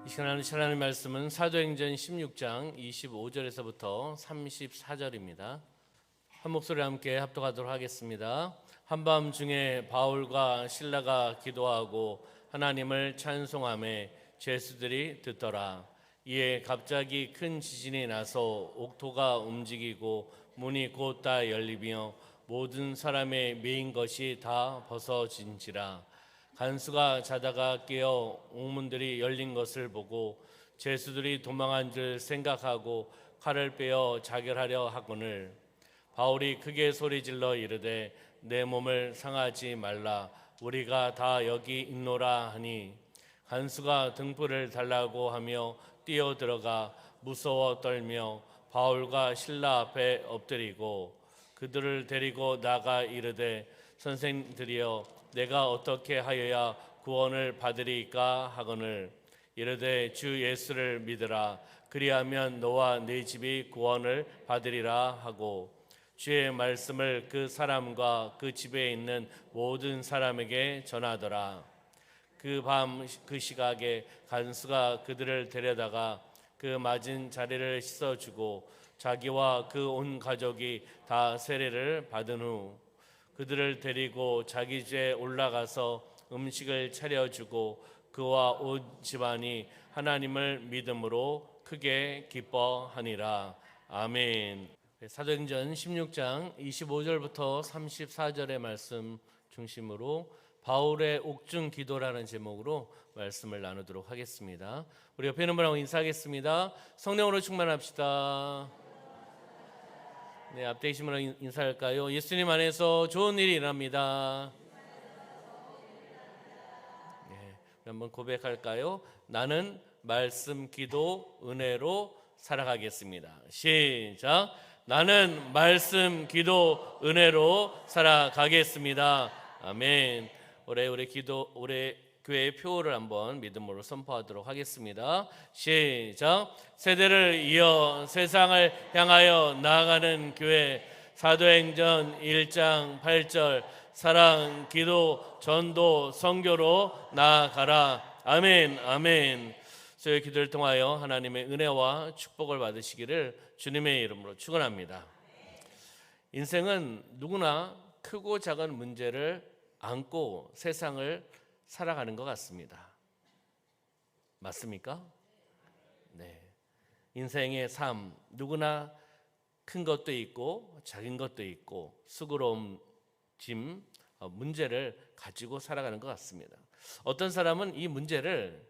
이 시간 하나님 말씀은 사도행전 16장 25절에서부터 34절입니다. 한 목소리 함께 합독하도록 하겠습니다. 한밤중에 바울과 실라가 기도하고 하나님을 찬송하며 죄수들이 듣더라. 이에 갑자기 큰 지진이 나서 옥토가 움직이고 문이 곧 다 열리며 모든 사람의 메인 것이 다 벗어진지라. 간수가 자다가 깨어 옥문들이 열린 것을 보고 죄수들이 도망한 줄 생각하고 칼을 빼어 자결하려 하거늘 바울이 크게 소리질러 이르되 내 몸을 상하지 말라 우리가 다 여기 있노라 하니 간수가 등불을 달라고 하며 뛰어 들어가 무서워 떨며 바울과 실라 앞에 엎드리고 그들을 데리고 나가 이르되 선생들이여 내가 어떻게 하여야 구원을 받으리까 하거늘 이르되 주 예수를 믿으라 그리하면 너와 네 집이 구원을 받으리라 하고 주의 말씀을 그 사람과 그 집에 있는 모든 사람에게 전하더라. 그 밤 그 시각에 간수가 그들을 데려다가 그 맞은 자리를 씻어주고 자기와 그 온 가족이 다 세례를 받은 후 그들을 데리고 자기 집에 올라가서 음식을 차려주고 그와 온 집안이 하나님을 믿음으로 크게 기뻐하니라. 아멘. 사도행전 16장 25절부터 34절의 말씀 중심으로 바울의 옥중 기도라는 제목으로 말씀을 나누도록 하겠습니다. 우리 옆에 있는 분하고 인사하겠습니다. 성령으로 충만합시다. 네, 앞에 계신 분하고 인사할까요? 예수님 안에서 좋은 일이 일어납니다. 네, 한번 고백할까요? 나는 말씀, 기도, 은혜로 살아가겠습니다. 시작. 나는 말씀, 기도, 은혜로 살아가겠습니다. 아멘. 올해 교회의 표를 한번 믿음으로 선포하도록 하겠습니다. 시작. 세대를 이어 세상을 향하여 나아가는 교회 사도행전 1장 8절 사랑, 기도, 전도, 선교로 나아가라. 아멘. 아멘. 저희 기도를 통하여 하나님의 은혜와 축복을 받으시기를 주님의 이름으로 축원합니다. 인생은 누구나 크고 작은 문제를 안고 세상을 살아가는 것 같습니다. 맞습니까? 네. 인생의 삶 누구나 큰 것도 있고 작은 것도 있고 수고로운 짐, 문제를 가지고 살아가는 것 같습니다. 어떤 사람은 이 문제를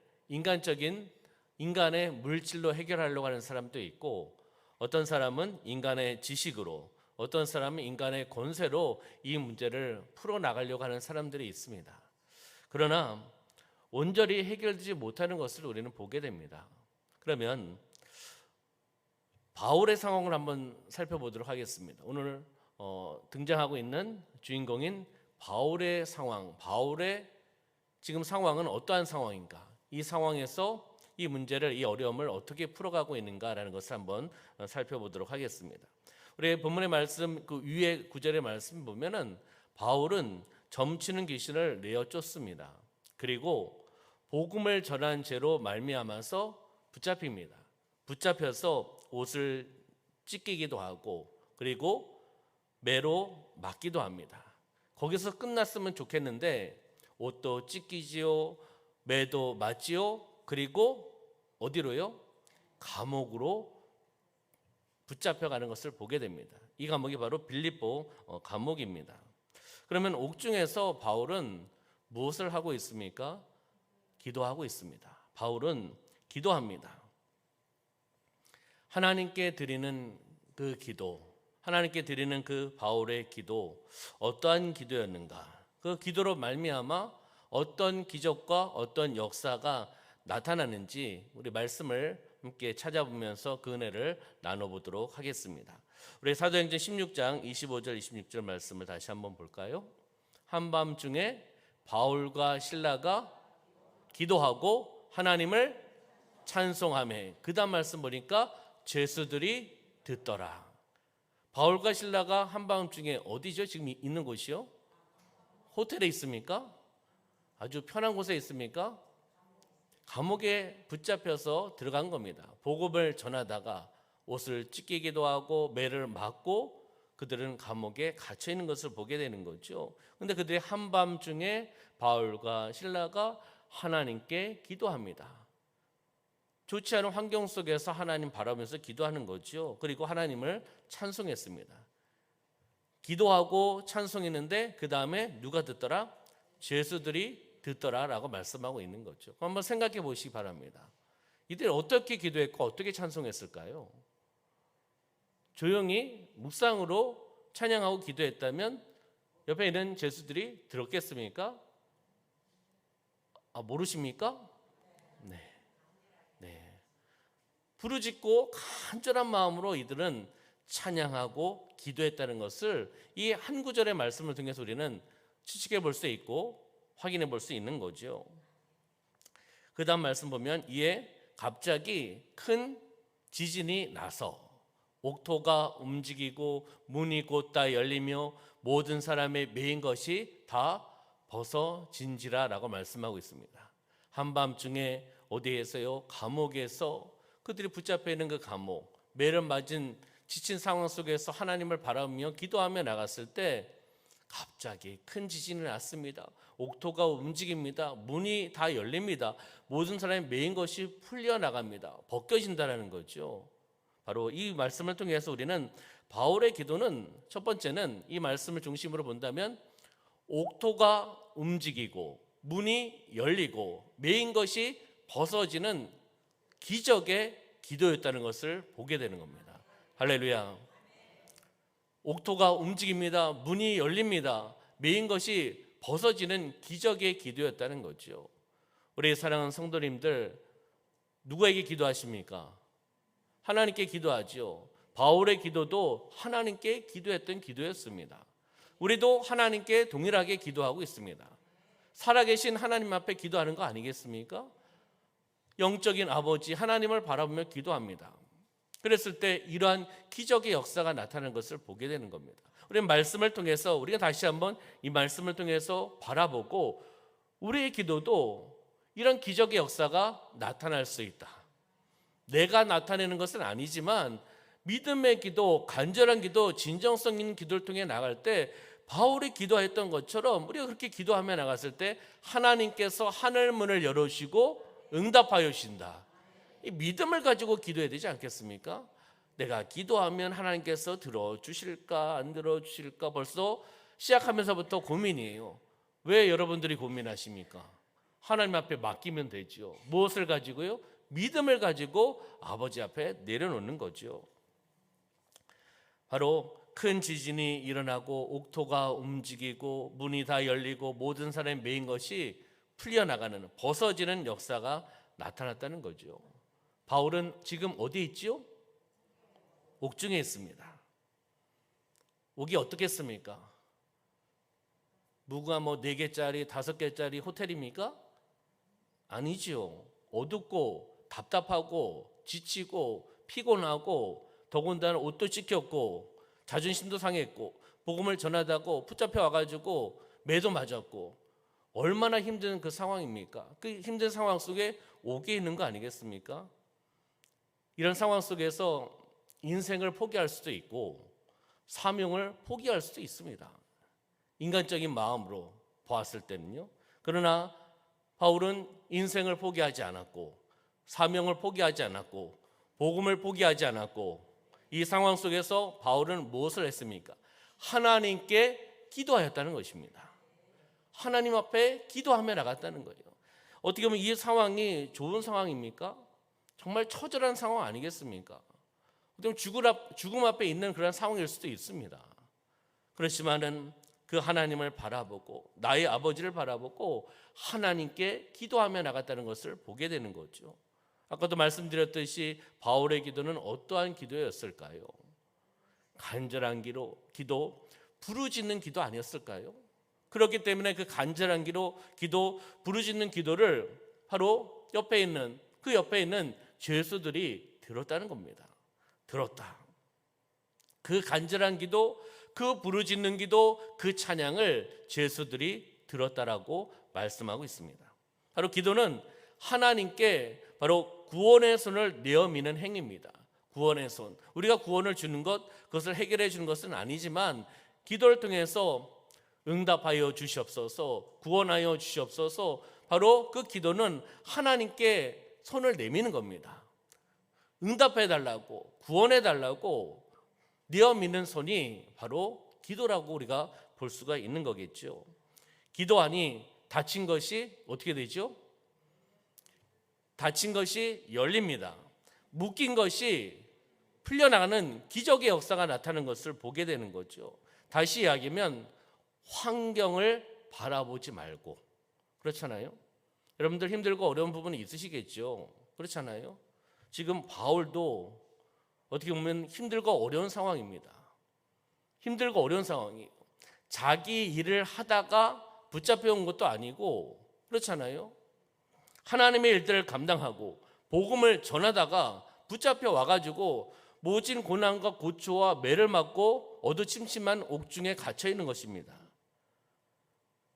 인간의 물질로 해결하려고 하는 사람도 있고 어떤 사람은 인간의 지식으로 어떤 사람은 인간의 권세로 이 문제를 풀어나가려고 하는 사람들이 있습니다. 그러나 온전히 해결되지 못하는 것을 우리는 보게 됩니다. 그러면 바울의 상황을 한번 살펴보도록 하겠습니다. 오늘 등장하고 있는 주인공인 바울의 상황, 바울의 지금 상황은 어떠한 상황인가? 이 상황에서 이 문제를, 이 어려움을 어떻게 풀어가고 있는가라는 것을 한번 살펴보도록 하겠습니다. 우리 본문의 말씀 그 위에 구절의 말씀 보면은 바울은 점치는 귀신을 내어 쫓습니다. 그리고 복음을 전한 죄로 말미암아서 붙잡힙니다. 붙잡혀서 옷을 찢기기도 하고 그리고 매로 맞기도 합니다. 거기서 끝났으면 좋겠는데 옷도 찢기지요, 매도 맞지요, 그리고 어디로요? 감옥으로 붙잡혀가는 것을 보게 됩니다. 이 감옥이 바로 빌립보 감옥입니다. 그러면 옥중에서 바울은 무엇을 하고 있습니까? 기도하고 있습니다. 바울은 기도합니다. 하나님께 드리는 그 기도, 하나님께 드리는 그 바울의 기도, 어떠한 기도였는가? 그 기도로 말미암아 어떤 기적과 어떤 역사가 나타나는지 우리 말씀을 함께 찾아보면서 그 은혜를 나눠보도록 하겠습니다. 우리 사도행전 16장 25절 26절 말씀을 다시 한번 볼까요? 한밤중에 바울과 실라가 기도하고 하나님을 찬송하며 그 다음 말씀 보니까 죄수들이 듣더라. 바울과 실라가 한밤중에 어디죠? 지금 있는 곳이요? 호텔에 있습니까? 아주 편한 곳에 있습니까? 감옥에 붙잡혀서 들어간 겁니다. 복음을 전하다가 옷을 찢기기도 하고 매를 맞고 그들은 감옥에 갇혀 있는 것을 보게 되는 거죠. 근데 그들이 한밤중에 바울과 실라가 하나님께 기도합니다. 좋지 않은 환경 속에서 하나님 바라보면서 기도하는 거죠. 그리고 하나님을 찬송했습니다. 기도하고 찬송했는데 그 다음에 누가 듣더라? 죄수들이 듣더라라고 말씀하고 있는 거죠. 한번 생각해 보시기 바랍니다. 이들이 어떻게 기도했고 어떻게 찬송했을까요? 조용히 묵상으로 찬양하고 기도했다면 옆에 있는 죄수들이 들었겠습니까? 모르십니까? 네. 부르짖고 간절한 마음으로 이들은 찬양하고 기도했다는 것을 이 한 구절의 말씀을 통해서 우리는 추측해 볼 수 있고 확인해 볼 수 있는 거죠. 그 다음 말씀 보면 이에 갑자기 큰 지진이 나서 옥토가 움직이고 문이 곧 다 열리며 모든 사람의 메인 것이 다 벗어진지라 라고 말씀하고 있습니다. 한밤중에 어디에서요? 감옥에서 그들이 붙잡혀 있는 그 감옥, 매를 맞은 지친 상황 속에서 하나님을 바라보며 기도하며 나갔을 때 갑자기 큰 지진이 났습니다. 옥토가 움직입니다. 문이 다 열립니다. 모든 사람의 메인 것이 풀려나갑니다. 벗겨진다는 거죠. 바로 이 말씀을 통해서 우리는 바울의 기도는 첫 번째는 이 말씀을 중심으로 본다면 옥토가 움직이고 문이 열리고 메인 것이 벗어지는 기적의 기도였다는 것을 보게 되는 겁니다. 할렐루야. 옥토가 움직입니다. 문이 열립니다. 메인 것이 벗어지는 기적의 기도였다는 거죠. 우리 사랑하는 성도님들, 누구에게 기도하십니까? 하나님께 기도하죠. 바울의 기도도 하나님께 기도했던 기도였습니다. 우리도 하나님께 동일하게 기도하고 있습니다. 살아계신 하나님 앞에 기도하는 거 아니겠습니까? 영적인 아버지 하나님을 바라보며 기도합니다. 그랬을 때 이러한 기적의 역사가 나타나는 것을 보게 되는 겁니다. 우리는 말씀을 통해서 우리가 다시 한번 이 말씀을 통해서 바라보고 우리의 기도도 이런 기적의 역사가 나타날 수 있다. 내가 나타내는 것은 아니지만 믿음의 기도, 간절한 기도, 진정성 있는 기도를 통해 나갈 때 바울이 기도했던 것처럼 우리가 그렇게 기도하며 나갔을 때 하나님께서 하늘 문을 열어주시고 응답하여 주신다. 이 믿음을 가지고 기도해야 되지 않겠습니까? 내가 기도하면 하나님께서 들어주실까 안 들어주실까 벌써 시작하면서부터 고민이에요. 왜 여러분들이 고민하십니까? 하나님 앞에 맡기면 되죠. 무엇을 가지고요? 믿음을 가지고 아버지 앞에 내려놓는 거죠. 바로 큰 지진이 일어나고 옥토가 움직이고 문이 다 열리고 모든 사람이 메인 것이 풀려나가는 벗어지는 역사가 나타났다는 거죠. 바울은 지금 어디에 있지요? 옥중에 있습니다. 옥이 어떻겠습니까? 무가 4개짜리 5개짜리 호텔입니까? 아니지요. 어둡고 답답하고 지치고 피곤하고 더군다나 옷도 찢겼고 자존심도 상했고 복음을 전하다고 붙잡혀 와가지고 매도 맞았고 얼마나 힘든 그 상황입니까? 그 힘든 상황 속에 옥에 있는 거 아니겠습니까? 이런 상황 속에서 인생을 포기할 수도 있고 사명을 포기할 수도 있습니다. 인간적인 마음으로 보았을 때는요. 그러나 바울은 인생을 포기하지 않았고 사명을 포기하지 않았고 복음을 포기하지 않았고 이 상황 속에서 바울은 무엇을 했습니까? 하나님께 기도하였다는 것입니다. 하나님 앞에 기도하며 나갔다는 거예요. 어떻게 보면 이 상황이 좋은 상황입니까? 정말 처절한 상황 아니겠습니까? 죽음 앞에 있는 그런 상황일 수도 있습니다. 그렇지만은 그 하나님을 바라보고 나의 아버지를 바라보고 하나님께 기도하며 나갔다는 것을 보게 되는 거죠. 아까도 말씀드렸듯이 바울의 기도는 어떠한 기도였을까요? 간절한 기도, 부르짖는 기도 아니었을까요? 그렇기 때문에 그 간절한 기도, 부르짖는 기도를 바로 옆에 있는 죄수들이 들었다는 겁니다. 들었다. 그 간절한 기도, 그 부르짖는 기도, 그 찬양을 죄수들이 들었다라고 말씀하고 있습니다. 바로 기도는 하나님께 바로 구원의 손을 내어미는 행위입니다. 구원의 손. 우리가 구원을 주는 것, 그것을 해결해 주는 것은 아니지만 기도를 통해서 응답하여 주시옵소서, 구원하여 주시옵소서, 바로 그 기도는 하나님께 손을 내미는 겁니다. 응답해 달라고, 구원해 달라고 내어미는 손이 바로 기도라고 우리가 볼 수가 있는 거겠죠. 기도하니 닫힌 것이 어떻게 되죠? 닫힌 것이 열립니다. 묶인 것이 풀려나가는 기적의 역사가 나타나는 것을 보게 되는 거죠. 다시 이야기하면 환경을 바라보지 말고, 그렇잖아요. 여러분들 힘들고 어려운 부분이 있으시겠죠. 그렇잖아요. 지금 바울도 어떻게 보면 힘들고 어려운 상황입니다. 힘들고 어려운 상황이에요. 자기 일을 하다가 붙잡혀 온 것도 아니고, 그렇잖아요. 하나님의 일들을 감당하고 복음을 전하다가 붙잡혀 와가지고 모진 고난과 고초와 매를 맞고 어두침침한 옥중에 갇혀 있는 것입니다.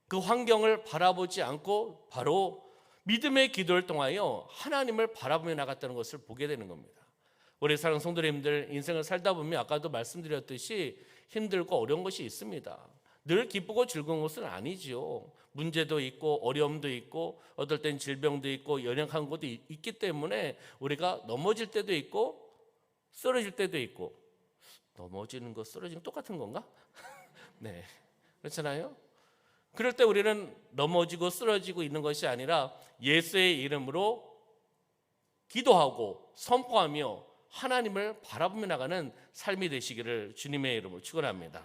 그 환경을 바라보지 않고 바로 믿음의 기도를 통하여 하나님을 바라보며 나갔다는 것을 보게 되는 겁니다. 우리 사랑하는 성도님들, 인생을 살다 보면 아까도 말씀드렸듯이 힘들고 어려운 것이 있습니다. 늘 기쁘고 즐거운 것은 아니지요. 문제도 있고 어려움도 있고 어떨 땐 질병도 있고 연약한 것도 있기 때문에 우리가 넘어질 때도 있고 쓰러질 때도 있고, 넘어지는 거 쓰러지는 거 똑같은 건가? 네, 그렇잖아요. 그럴 때 우리는 넘어지고 쓰러지고 있는 것이 아니라 예수의 이름으로 기도하고 선포하며 하나님을 바라보며 나가는 삶이 되시기를 주님의 이름으로 축원합니다.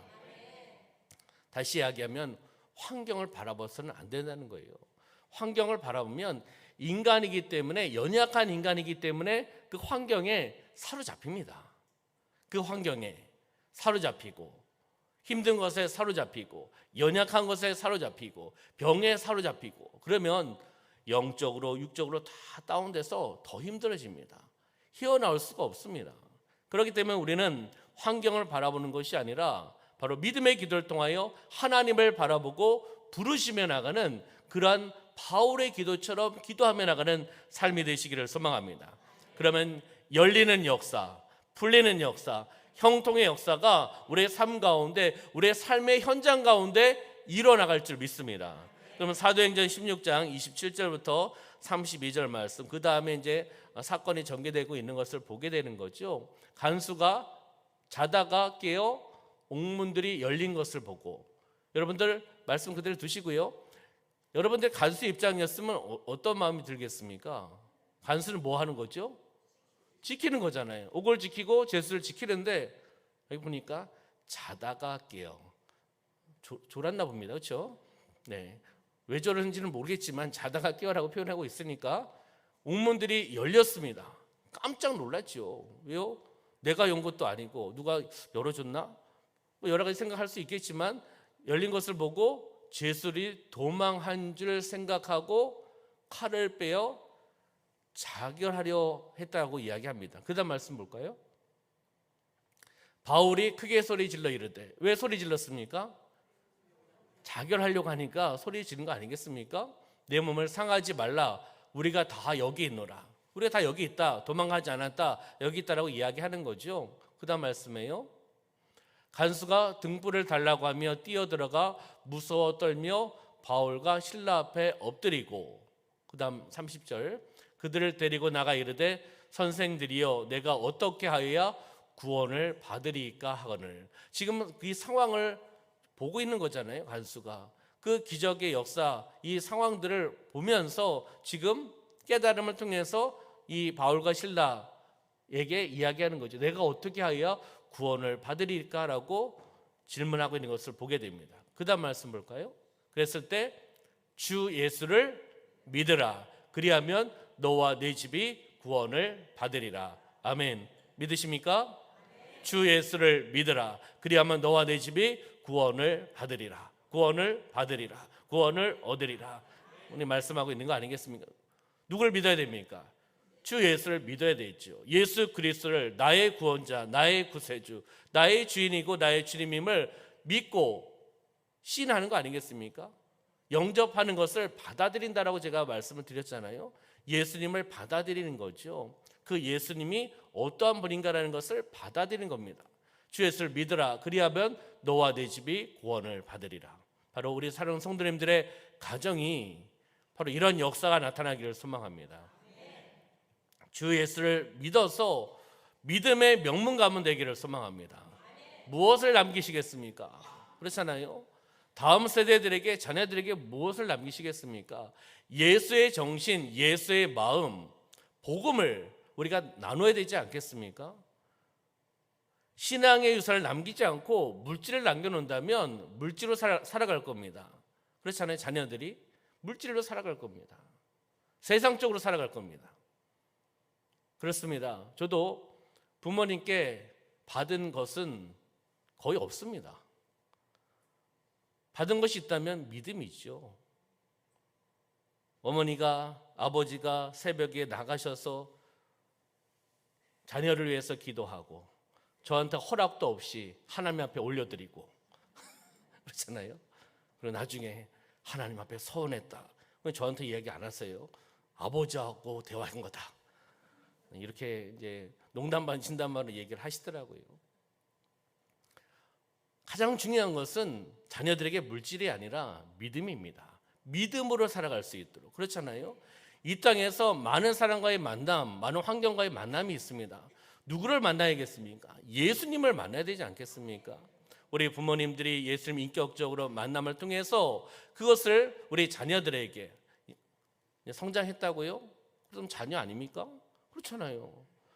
다시 이야기하면 환경을 바라봐서는 안 된다는 거예요. 환경을 바라보면 인간이기 때문에, 연약한 인간이기 때문에 그 환경에 사로잡힙니다. 그 환경에 사로잡히고 힘든 것에 사로잡히고 연약한 것에 사로잡히고 병에 사로잡히고, 그러면 영적으로 육적으로 다 다운돼서 더 힘들어집니다. 헤어나올 수가 없습니다. 그렇기 때문에 우리는 환경을 바라보는 것이 아니라 바로 믿음의 기도를 통하여 하나님을 바라보고 부르시며 나가는 그러한 바울의 기도처럼 기도하며 나가는 삶이 되시기를 소망합니다. 그러면 열리는 역사, 풀리는 역사, 형통의 역사가 우리의 삶 가운데, 우리의 삶의 현장 가운데 일어나갈 줄 믿습니다. 그러면 사도행전 16장 27절부터 32절 말씀, 그 다음에 이제 사건이 전개되고 있는 것을 보게 되는 거죠. 간수가 자다가 깨어 옥문들이 열린 것을 보고, 여러분들 말씀 그대로 두시고요. 여러분들 간수 입장이었으면 어떤 마음이 들겠습니까? 간수는 뭐 하는 거죠? 지키는 거잖아요. 옥을 지키고 제수를 지키는데 여기 보니까 자다가 깨어 졸았나 봅니다. 그렇죠? 네. 왜 저러는지는 모르겠지만 자다가 깨어라고 표현하고 있으니까 옥문들이 열렸습니다. 깜짝 놀랐죠. 왜요? 내가 연 것도 아니고 누가 열어줬나? 뭐 여러 가지 생각할 수 있겠지만 열린 것을 보고 제술이 도망한 줄 생각하고 칼을 빼어 자결하려 했다고 이야기합니다. 그 다음 말씀 볼까요? 바울이 크게 소리 질러 이르되, 왜 소리 질렀습니까? 자결하려고 하니까 소리 지른 거 아니겠습니까? 내 몸을 상하지 말라, 우리가 다 여기 있노라. 우리가 다 여기 있다, 도망가지 않았다, 여기 있다라고 이야기하는 거죠. 그 다음 말씀에요. 간수가 등불을 달라고 하며 뛰어들어가 무서워 떨며 바울과 실라 앞에 엎드리고, 그 다음 30절, 그들을 데리고 나가 이르되 선생들이여 내가 어떻게 하여야 구원을 받으리까 하거늘. 지금 이 상황을 보고 있는 거잖아요. 간수가 그 기적의 역사, 이 상황들을 보면서 지금 깨달음을 통해서 이 바울과 실라에게 이야기하는 거죠. 내가 어떻게 하여야 구원을 받으리까라고 질문하고 있는 것을 보게 됩니다. 그 다음 말씀 볼까요? 그랬을 때 주 예수를 믿으라, 그리하면 너와 네 집이 구원을 받으리라. 아멘. 믿으십니까? 주 예수를 믿으라, 그리하면 너와 네 집이 구원을 받으리라. 구원을 받으리라. 구원을 얻으리라. 오늘 말씀하고 있는 거 아니겠습니까? 누굴 믿어야 됩니까? 주 예수를 믿어야 되죠. 예수 그리스도를 나의 구원자, 나의 구세주, 나의 주인이고 나의 주님임을 믿고 시인하는 거 아니겠습니까? 영접하는 것을 받아들인다라고 제가 말씀을 드렸잖아요. 예수님을 받아들이는 거죠. 그 예수님이 어떠한 분인가라는 것을 받아들이는 겁니다. 주 예수를 믿으라. 그리하면 너와 네 집이 구원을 받으리라. 바로 우리 사랑하는 성도님들의 가정이 바로 이런 역사가 나타나기를 소망합니다. 주 예수를 믿어서 믿음의 명문 가문 되기를 소망합니다. 무엇을 남기시겠습니까? 그렇잖아요. 다음 세대들에게, 자녀들에게 무엇을 남기시겠습니까? 예수의 정신, 예수의 마음, 복음을 우리가 나눠야 되지 않겠습니까? 신앙의 유산을 남기지 않고 물질을 남겨놓는다면 물질로 살아갈 겁니다. 그렇잖아요. 자녀들이 물질로 살아갈 겁니다. 세상적으로 살아갈 겁니다. 그렇습니다. 저도 부모님께 받은 것은 거의 없습니다. 받은 것이 있다면 믿음이죠. 어머니가, 아버지가 새벽에 나가셔서 자녀를 위해서 기도하고 저한테 허락도 없이 하나님 앞에 올려드리고 그렇잖아요. 그리고 나중에 하나님 앞에 서운했다. 저한테 이야기 안 하세요. 아버지하고 대화한 거다. 이렇게 이제 농담 반 진담반으로 얘기를 하시더라고요. 가장 중요한 것은 자녀들에게 물질이 아니라 믿음입니다. 믿음으로 살아갈 수 있도록. 그렇잖아요. 이 땅에서 많은 사람과의 만남, 많은 환경과의 만남이 있습니다. 누구를 만나야겠습니까? 예수님을 만나야 되지 않겠습니까? 우리 부모님들이 예수님 인격적으로 만남을 통해서 그것을 우리 자녀들에게 성장했다고요? 그럼 자녀 아닙니까? 그렇잖아요.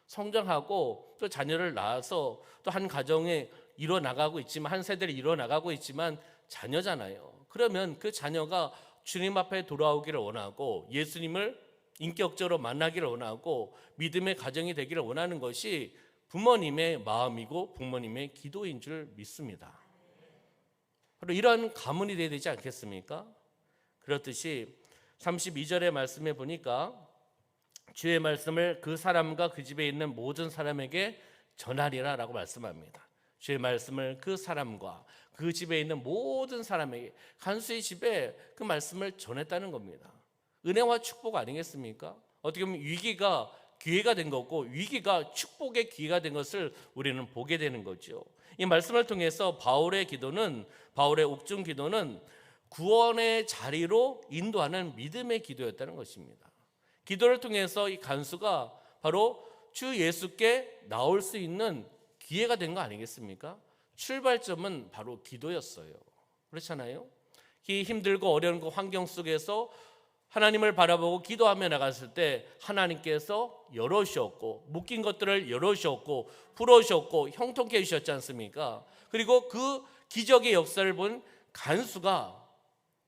성장하고 또 자녀를 낳아서 또 한 가정에 이뤄나가고 있지만, 한 세대를 이뤄나가고 있지만 자녀잖아요. 그러면 그 자녀가 주님 앞에 돌아오기를 원하고 예수님을 인격적으로 만나기를 원하고 믿음의 가정이 되기를 원하는 것이 부모님의 마음이고 부모님의 기도인 줄 믿습니다. 바로 이러한 가문이 되어야 되지 않겠습니까? 그렇듯이 32절의 말씀에 보니까 주의 말씀을 그 사람과 그 집에 있는 모든 사람에게 전하리라 라고 말씀합니다. 주의 말씀을 그 사람과 그 집에 있는 모든 사람에게, 간수의 집에 그 말씀을 전했다는 겁니다. 은혜와 축복 아니겠습니까? 어떻게 보면 위기가 기회가 된 거고 위기가 축복의 기회가 된 것을 우리는 보게 되는 거죠. 이 말씀을 통해서 바울의 옥중 기도는 구원의 자리로 인도하는 믿음의 기도였다는 것입니다. 기도를 통해서 이 간수가 바로 주 예수께 나올 수 있는 기회가 된 거 아니겠습니까? 출발점은 바로 기도였어요. 그렇잖아요. 이 힘들고 어려운 그 환경 속에서 하나님을 바라보고 기도하며 나갔을 때 하나님께서 열어주셨고 묶인 것들을 열어주셨고 풀어주셨고 형통케 해주셨지 않습니까? 그리고 그 기적의 역사를 본 간수가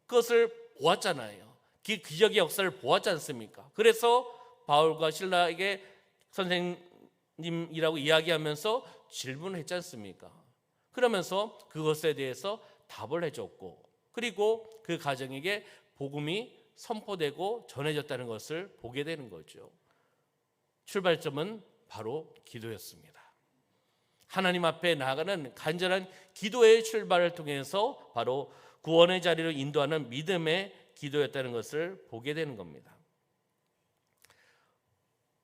그것을 보았잖아요. 기적의 역사를 보았지 않습니까? 그래서 바울과 실라에게 선생님이라고 이야기하면서 질문을 했지 않습니까? 그러면서 그것에 대해서 답을 해줬고 그리고 그 가정에게 복음이 선포되고 전해졌다는 것을 보게 되는 거죠. 출발점은 바로 기도였습니다. 하나님 앞에 나아가는 간절한 기도의 출발을 통해서 바로 구원의 자리로 인도하는 믿음의 기도였다는 것을 보게 되는 겁니다.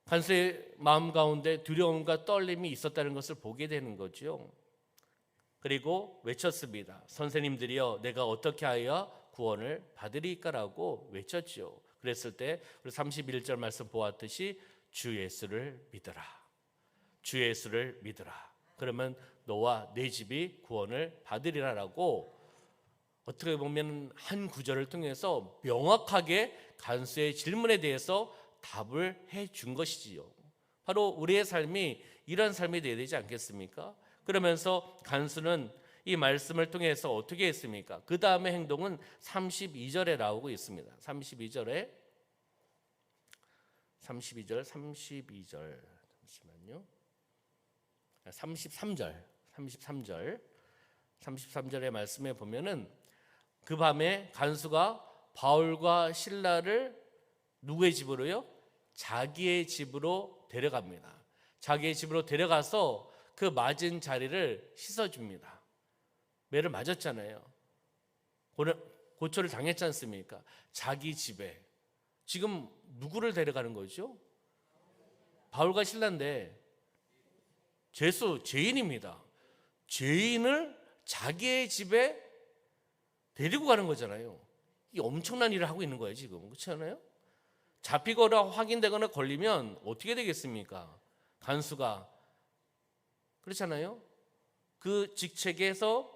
간수의 마음 가운데 두려움과 떨림이 있었다는 것을 보게 되는 거죠. 그리고 외쳤습니다. 선생님들이여 내가 어떻게 하여 구원을 받으리까라고 외쳤죠. 그랬을 때 우리 31절 말씀 보았듯이 주 예수를 믿어라. 주 예수를 믿어라. 그러면 너와 네 집이 구원을 받으리라라고 어떻게 보면 한 구절을 통해서 명확하게 간수의 질문에 대해서 답을 해준 것이지요. 바로 우리의 삶이 이런 삶이 되어야 되지 않겠습니까? 그러면서 간수는 이 말씀을 통해서 어떻게 했습니까? 그 다음의 행동은 32절에 나오고 있습니다. 32절 잠시만요. 33절의 말씀에 보면은 그 밤에 간수가 바울과 실라를 누구의 집으로요? 자기의 집으로 데려갑니다. 자기의 집으로 데려가서 그 맞은 자리를 씻어줍니다. 매를 맞았잖아요. 고초를 당했지 않습니까? 자기 집에 지금 누구를 데려가는 거죠? 바울과 실라인데 죄인입니다. 죄인을 자기의 집에 데리고 가는 거잖아요. 이 엄청난 일을 하고 있는 거예요 지금. 그렇지 않아요? 잡히거나 확인되거나 걸리면 어떻게 되겠습니까? 간수가. 그렇잖아요. 그 직책에서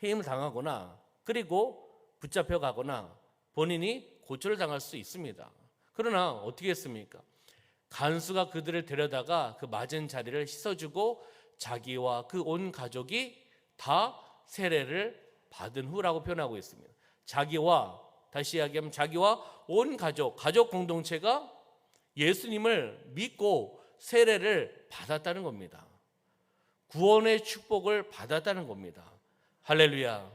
해임을 당하거나 그리고 붙잡혀 가거나 본인이 고초를 당할 수 있습니다. 그러나 어떻게 했습니까? 간수가 그들을 데려다가 그 맞은 자리를 씻어주고 자기와 그 온 가족이 다 세례를 받은 후라고 표현하고 있습니다. 다시 이야기하면 자기와 온 가족 공동체가 예수님을 믿고 세례를 받았다는 겁니다. 구원의 축복을 받았다는 겁니다. 할렐루야.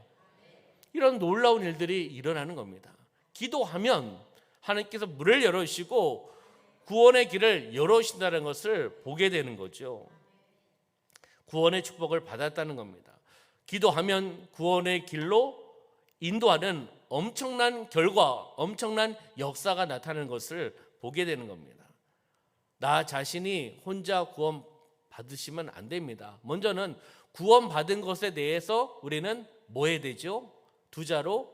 이런 놀라운 일들이 일어나는 겁니다. 기도하면 하나님께서 문을 열어주시고 구원의 길을 열어주신다는 것을 보게 되는 거죠. 구원의 축복을 받았다는 겁니다. 기도하면 구원의 길로 인도하는 엄청난 결과, 엄청난 역사가 나타나는 것을 보게 되는 겁니다. 나 자신이 혼자 구원 받으시면 안 됩니다. 먼저는 구원 받은 것에 대해서 우리는 뭐 해야 되죠? 두 자로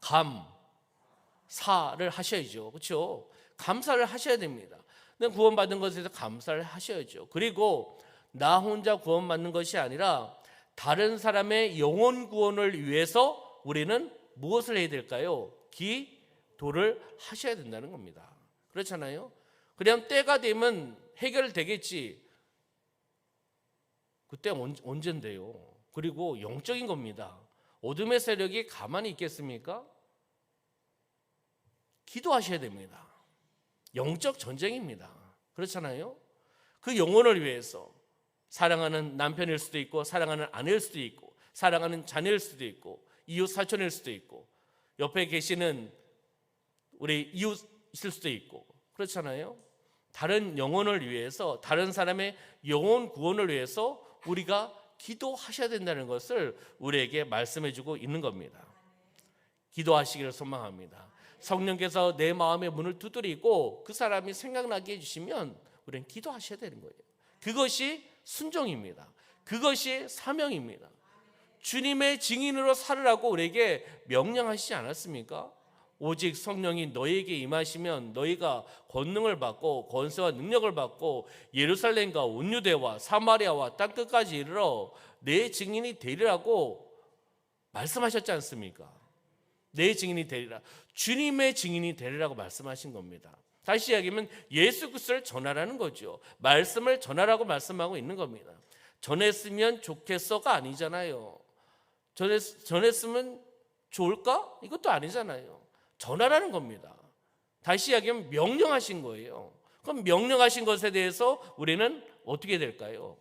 감사를 하셔야죠. 그렇죠? 감사를 하셔야 됩니다. 구원 받은 것에 대해서 감사를 하셔야죠. 그리고 나 혼자 구원 받는 것이 아니라 다른 사람의 영혼 구원을 위해서 우리는 무엇을 해야 될까요? 기도를 하셔야 된다는 겁니다. 그렇잖아요? 그냥 때가 되면 해결되겠지. 그때 언젠데요? 그리고 영적인 겁니다. 어둠의 세력이 가만히 있겠습니까? 기도하셔야 됩니다. 영적 전쟁입니다. 그렇잖아요? 그 영혼을 위해서 사랑하는 남편일 수도 있고 사랑하는 아내일 수도 있고 사랑하는 자녀일 수도 있고 이웃 사촌일 수도 있고 옆에 계시는 우리 이웃일 수도 있고 그렇잖아요. 다른 영혼을 위해서 다른 사람의 영혼 구원을 위해서 우리가 기도하셔야 된다는 것을 우리에게 말씀해주고 있는 겁니다. 기도하시기를 소망합니다. 성령께서 내 마음의 문을 두드리고 그 사람이 생각나게 해주시면 우리는 기도하셔야 되는 거예요. 그것이 순종입니다. 그것이 사명입니다. 주님의 증인으로 살으라고 우리에게 명령하시지 않았습니까? 오직 성령이 너희에게 임하시면 너희가 권능을 받고 권세와 능력을 받고 예루살렘과 온 유대와 사마리아와 땅끝까지 이르러 내 증인이 되리라고 말씀하셨지 않습니까? 내 증인이 되리라. 주님의 증인이 되리라고 말씀하신 겁니다. 다시 이야기하면 예수 그리스도를 전하라는 거죠. 말씀을 전하라고 말씀하고 있는 겁니다. 전했으면 좋겠어가 아니잖아요. 전했으면 좋을까? 이것도 아니잖아요. 전하라는 겁니다. 다시 이야기하면 명령하신 거예요. 그럼 명령하신 것에 대해서 우리는 어떻게 될까요?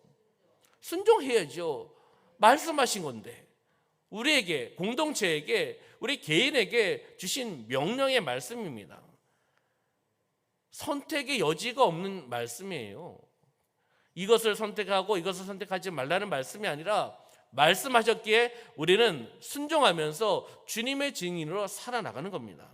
순종해야죠. 말씀하신 건데 우리에게, 공동체에게, 우리 개인에게 주신 명령의 말씀입니다. 선택의 여지가 없는 말씀이에요. 이것을 선택하고 이것을 선택하지 말라는 말씀이 아니라 말씀하셨기에 우리는 순종하면서 주님의 증인으로 살아나가는 겁니다.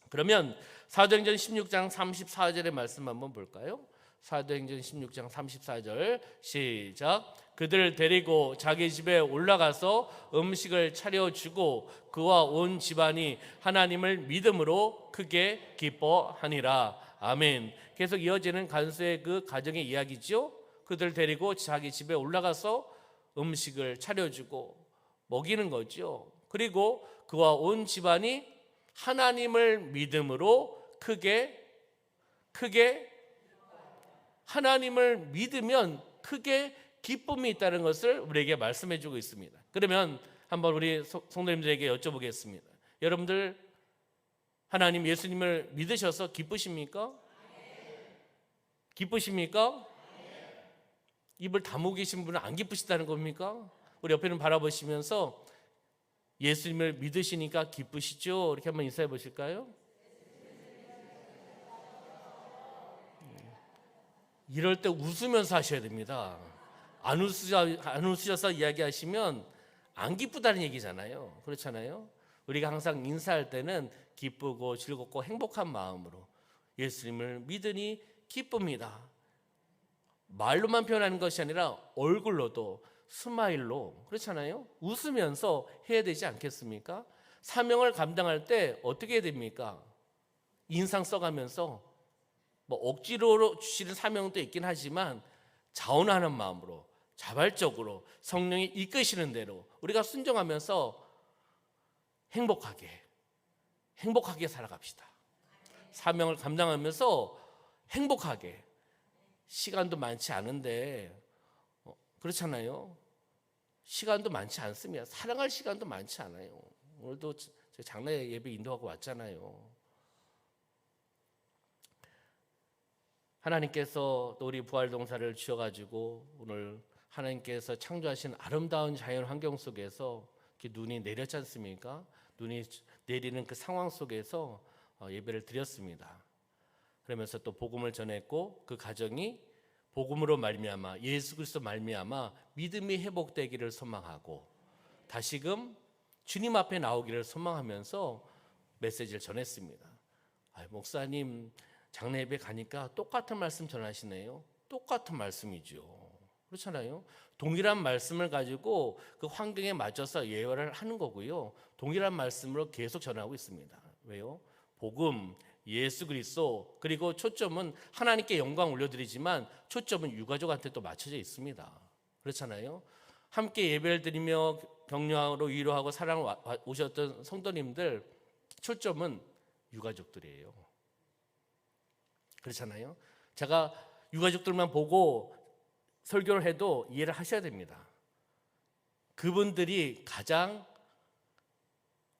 그러면 사도행전 16장 34절의 말씀 한번 볼까요? 사도행전 16장 34절 시작. 그들을 데리고 자기 집에 올라가서 음식을 차려주고 그와 온 집안이 하나님을 믿음으로 크게 기뻐하니라. 아멘. 계속 이어지는 간수의 그 가정의 이야기죠. 그들을 데리고 자기 집에 올라가서 음식을 차려주고 먹이는 거죠. 그리고 그와 온 집안이 하나님을 믿음으로 크게 하나님을 믿으면 크게 기쁨이 있다는 것을 우리에게 말씀해 주고 있습니다. 그러면 한번 우리 성도님들에게 여쭤보겠습니다. 여러분들 하나님 예수님을 믿으셔서 기쁘십니까? 기쁘십니까? 입을 다물고 계신 분은 안 기쁘시다는 겁니까? 우리 옆에는 바라보시면서 예수님을 믿으시니까 기쁘시죠? 이렇게 한번 인사해 보실까요? 이럴 때 웃으면서 하셔야 됩니다. 안 웃으셔서 이야기하시면 안 기쁘다는 얘기잖아요. 그렇잖아요. 우리가 항상 인사할 때는 기쁘고 즐겁고 행복한 마음으로 예수님을 믿으니 기쁩니다. 말로만 표현하는 것이 아니라 얼굴로도 스마일로, 그렇잖아요. 웃으면서 해야 되지 않겠습니까? 사명을 감당할 때 어떻게 해야 됩니까? 인상 써가면서 억지로 주시는 사명도 있긴 하지만 자원하는 마음으로 자발적으로 성령이 이끄시는 대로 우리가 순종하면서 행복하게 살아갑시다. 사명을 감당하면서 행복하게. 시간도 많지 않은데 그렇잖아요. 시간도 많지 않습니다. 사랑할 시간도 많지 않아요. 오늘도 장례 예배 인도하고 왔잖아요. 하나님께서 또 우리 부활동사를 주셔가지고 오늘 하나님께서 창조하신 아름다운 자연 환경 속에서 이렇게 눈이 내렸지 않습니까? 눈이 내리는 그 상황 속에서 예배를 드렸습니다. 그러면서 또 복음을 전했고 그 가정이 복음으로 말미암아 예수 그리스도 말미암아 믿음이 회복되기를 소망하고 다시금 주님 앞에 나오기를 소망하면서 메시지를 전했습니다. 목사님 장례 예배 가니까 똑같은 말씀 전하시네요. 똑같은 말씀이죠. 그렇잖아요. 동일한 말씀을 가지고 그 환경에 맞춰서 예언을 하는 거고요. 동일한 말씀으로 계속 전하고 있습니다. 왜요? 복음, 예수 그리스도, 그리고 초점은 하나님께 영광 올려드리지만 초점은 유가족한테 또 맞춰져 있습니다. 그렇잖아요. 함께 예배를 드리며 격려하고 위로하고 사랑을 오셨던 성도님들 초점은 유가족들이에요. 그렇잖아요. 제가 유가족들만 보고 설교를 해도 이해를 하셔야 됩니다. 그분들이 가장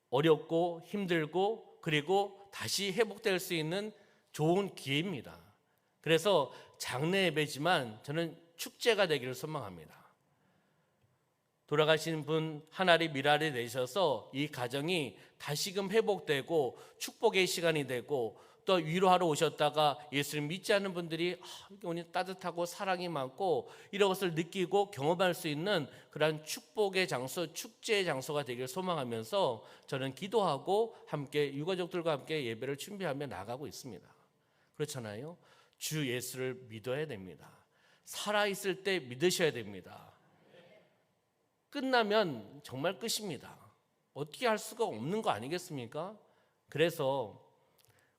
어렵고 힘들고 그리고 다시 회복될 수 있는 좋은 기회입니다. 그래서 장례 예배지만 저는 축제가 되기를 소망합니다. 돌아가신 분 한 알이 밀알이 되셔서 이 가정이 다시금 회복되고 축복의 시간이 되고 또 위로하러 오셨다가 예수를 믿지 않는 분들이 오늘 따뜻하고 사랑이 많고 이런 것을 느끼고 경험할 수 있는 그런 축복의 장소, 축제의 장소가 되길 소망하면서 저는 기도하고 함께 유가족들과 함께 예배를 준비하며 나가고 있습니다. 그렇잖아요. 주 예수를 믿어야 됩니다. 살아있을 때 믿으셔야 됩니다. 끝나면 정말 끝입니다. 어떻게 할 수가 없는 거 아니겠습니까? 그래서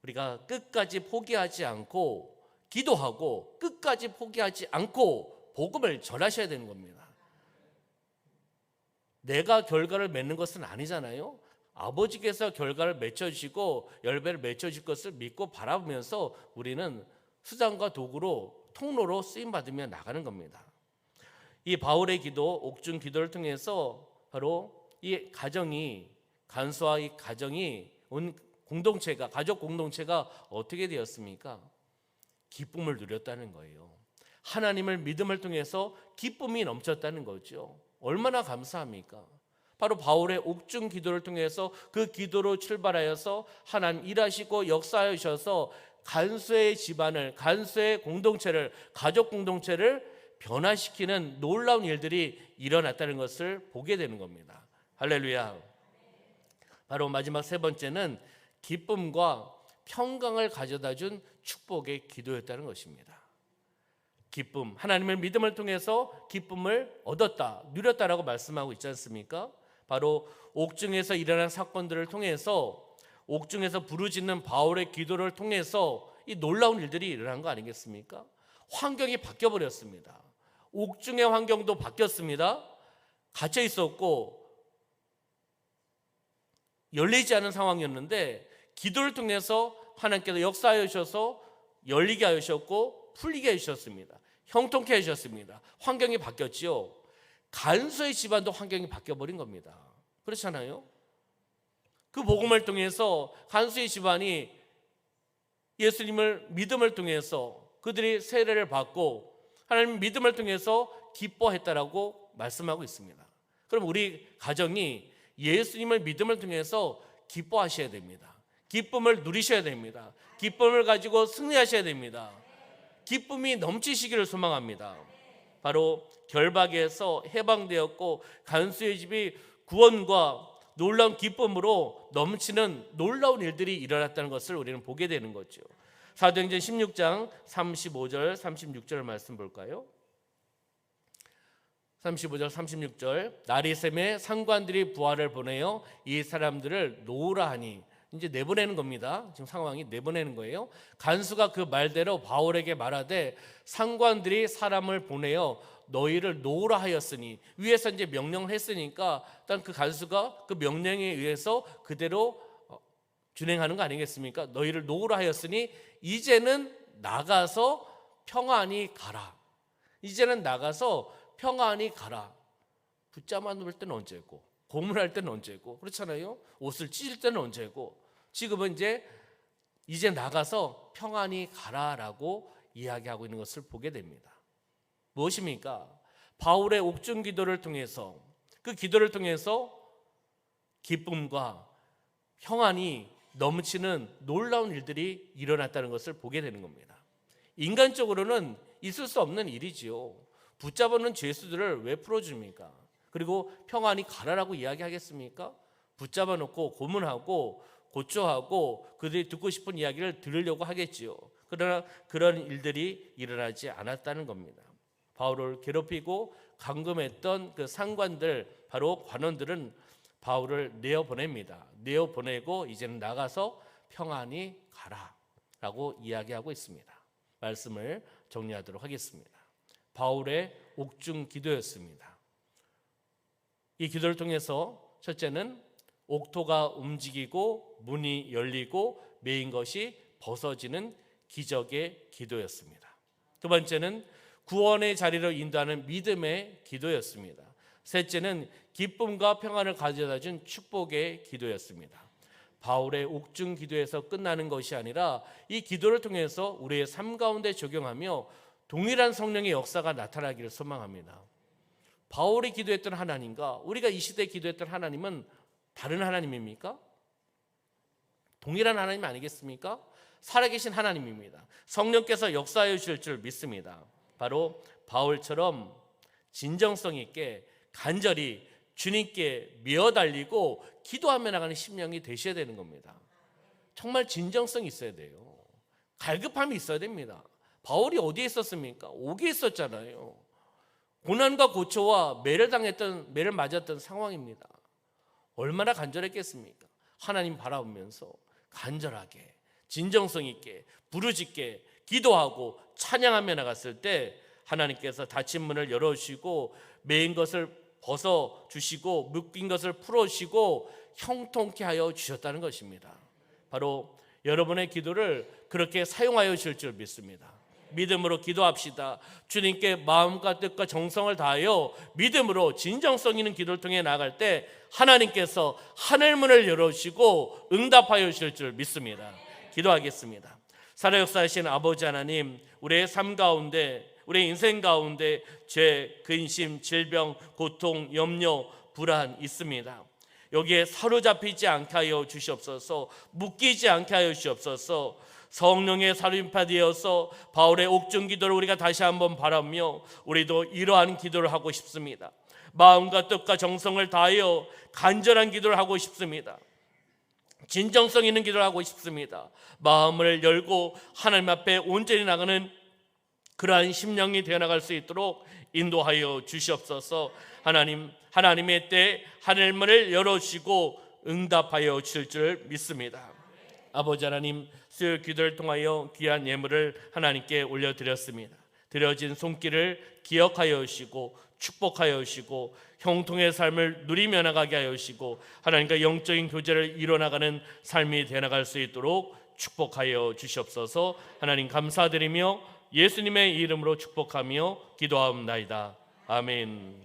우리가 끝까지 포기하지 않고 기도하고 끝까지 포기하지 않고 복음을 전하셔야 되는 겁니다. 내가 결과를 맺는 것은 아니잖아요. 아버지께서 결과를 맺혀주시고 열매를 맺혀줄 것을 믿고 바라보면서 우리는 수단과 도구로 통로로 쓰임받으며 나가는 겁니다. 이 바울의 기도, 옥중 기도를 통해서 바로 이 가정이 간수와 이 가정이 온 공동체가, 가족 공동체가 어떻게 되었습니까? 기쁨을 누렸다는 거예요. 하나님을 믿음을 통해서 기쁨이 넘쳤다는 거죠. 얼마나 감사합니까? 바로 바울의 옥중 기도를 통해서 그 기도로 출발하여서 하나님 일하시고 역사하셔서 간수의 집안을, 간수의 공동체를, 가족 공동체를 변화시키는 놀라운 일들이 일어났다는 것을 보게 되는 겁니다. 할렐루야. 바로 마지막 세 번째는 기쁨과 평강을 가져다 준 축복의 기도였다는 것입니다. 기쁨, 하나님의 믿음을 통해서 기쁨을 얻었다, 누렸다라고 말씀하고 있지 않습니까? 바로 옥중에서 일어난 사건들을 통해서 옥중에서 부르짖는 바울의 기도를 통해서 이 놀라운 일들이 일어난 거 아니겠습니까? 환경이 바뀌어버렸습니다. 옥중의 환경도 바뀌었습니다. 갇혀 있었고 열리지 않은 상황이었는데 기도를 통해서 하나님께서 역사하여 주셔서 열리게 하셨고 풀리게 해주셨습니다. 형통케 해주셨습니다. 환경이 바뀌었지요. 간수의 집안도 환경이 바뀌어버린 겁니다. 그렇잖아요. 그 복음을 통해서 간수의 집안이 예수님을 믿음을 통해서 그들이 세례를 받고 하나님 믿음을 통해서 기뻐했다라고 말씀하고 있습니다. 그럼 우리 가정이 예수님을 믿음을 통해서 기뻐하셔야 됩니다. 기쁨을 누리셔야 됩니다. 기쁨을 가지고 승리하셔야 됩니다. 기쁨이 넘치시기를 소망합니다. 바로 결박에서 해방되었고 간수의 집이 구원과 놀라운 기쁨으로 넘치는 놀라운 일들이 일어났다는 것을 우리는 보게 되는 거죠. 사도행전 16장 35절 36절 말씀 볼까요? 35절 36절 날이 새매 상관들이 부하를 보내어 이 사람들을 놓으라 하니, 이제 내보내는 겁니다. 지금 상황이 내보내는 거예요. 간수가 그 말대로 바울에게 말하되 상관들이 사람을 보내어 너희를 놓으라 하였으니, 위에서 이제 명령을 했으니까 일단 그 간수가 그 명령에 의해서 그대로 준행하는 거 아니겠습니까? 너희를 놓으라 하였으니 이제는 나가서 평안히 가라. 이제는 나가서 평안히 가라. 붙잡아 놓을 때는 언제고, 고문할 때는 언제고, 그렇잖아요. 옷을 찢을 때는 언제고, 지금은 이제 나가서 평안히 가라라고 이야기하고 있는 것을 보게 됩니다. 무엇입니까? 바울의 옥중 기도를 통해서, 그 기도를 통해서 기쁨과 평안이 넘치는 놀라운 일들이 일어났다는 것을 보게 되는 겁니다. 인간적으로는 있을 수 없는 일이지요. 붙잡아놓은 죄수들을 왜 풀어줍니까? 그리고 평안히 가라라고 이야기하겠습니까? 붙잡아놓고 고문하고 고초하고 그들이 듣고 싶은 이야기를 들으려고 하겠지요. 그러나 그런 일들이 일어나지 않았다는 겁니다. 바울을 괴롭히고 감금했던 그 상관들, 바로 관원들은 바울을 내어보냅니다. 내어보내고 이제는 나가서 평안히 가라라고 이야기하고 있습니다. 말씀을 정리하도록 하겠습니다. 바울의 옥중 기도였습니다. 이 기도를 통해서 첫째는 옥토가 움직이고 문이 열리고 매인 것이 벗어지는 기적의 기도였습니다. 두 번째는 구원의 자리로 인도하는 믿음의 기도였습니다. 셋째는 기쁨과 평안을 가져다 준 축복의 기도였습니다. 바울의 옥중 기도에서 끝나는 것이 아니라 이 기도를 통해서 우리의 삶 가운데 적용하며 동일한 성령의 역사가 나타나기를 소망합니다. 바울이 기도했던 하나님과 우리가 이 시대에 기도했던 하나님은 다른 하나님입니까? 동일한 하나님 아니겠습니까? 살아계신 하나님입니다. 성령께서 역사해 주실 줄 믿습니다. 바로 바울처럼 진정성 있게 간절히 주님께 메어달리고 기도하며 나가는 심령이 되셔야 되는 겁니다. 정말 진정성이 있어야 돼요. 갈급함이 있어야 됩니다. 바울이 어디에 있었습니까? 옥에 있었잖아요. 고난과 고초와 매를 맞았던 상황입니다. 얼마나 간절했겠습니까? 하나님 바라보면서 간절하게 진정성 있게 부르짖게 기도하고 찬양하며 나갔을 때 하나님께서 닫힌 문을 열어주시고 매인 것을 벗어주시고 묶인 것을 풀어주시고 형통케 하여 주셨다는 것입니다. 바로 여러분의 기도를 그렇게 사용하여 주실 줄 믿습니다. 믿음으로 기도합시다. 주님께 마음과 뜻과 정성을 다하여 믿음으로 진정성 있는 기도를 통해 나아갈 때 하나님께서 하늘문을 열어주시고 응답하여 주실 줄 믿습니다. 기도하겠습니다. 살아 역사하신 아버지 하나님, 우리의 삶 가운데, 우리의 인생 가운데 죄, 근심, 질병, 고통, 염려, 불안 있습니다. 여기에 사로잡히지 않게 하여 주시옵소서. 묶이지 않게 하여 주시옵소서. 성령의 살인파 되어서 바울의 옥중 기도를 우리가 다시 한번 바라며 우리도 이러한 기도를 하고 싶습니다. 마음과 뜻과 정성을 다하여 간절한 기도를 하고 싶습니다. 진정성 있는 기도를 하고 싶습니다. 마음을 열고 하나님 앞에 온전히 나가는 그러한 심령이 되어나갈 수 있도록 인도하여 주시옵소서. 하나님의 때 하늘문을 열어주시고 응답하여 주실 줄 믿습니다. 아버지 하나님, 수요 기도를 통하여 귀한 예물을 하나님께 올려드렸습니다. 드려진 손길을 기억하여 주시고 축복하여 주시고 형통의 삶을 누리며 나가게 하여 주시고 하나님과 영적인 교제를 이뤄나가는 삶이 되어나갈 수 있도록 축복하여 주시옵소서. 하나님 감사드리며 예수님의 이름으로 축복하며 기도하옵나이다. 아멘.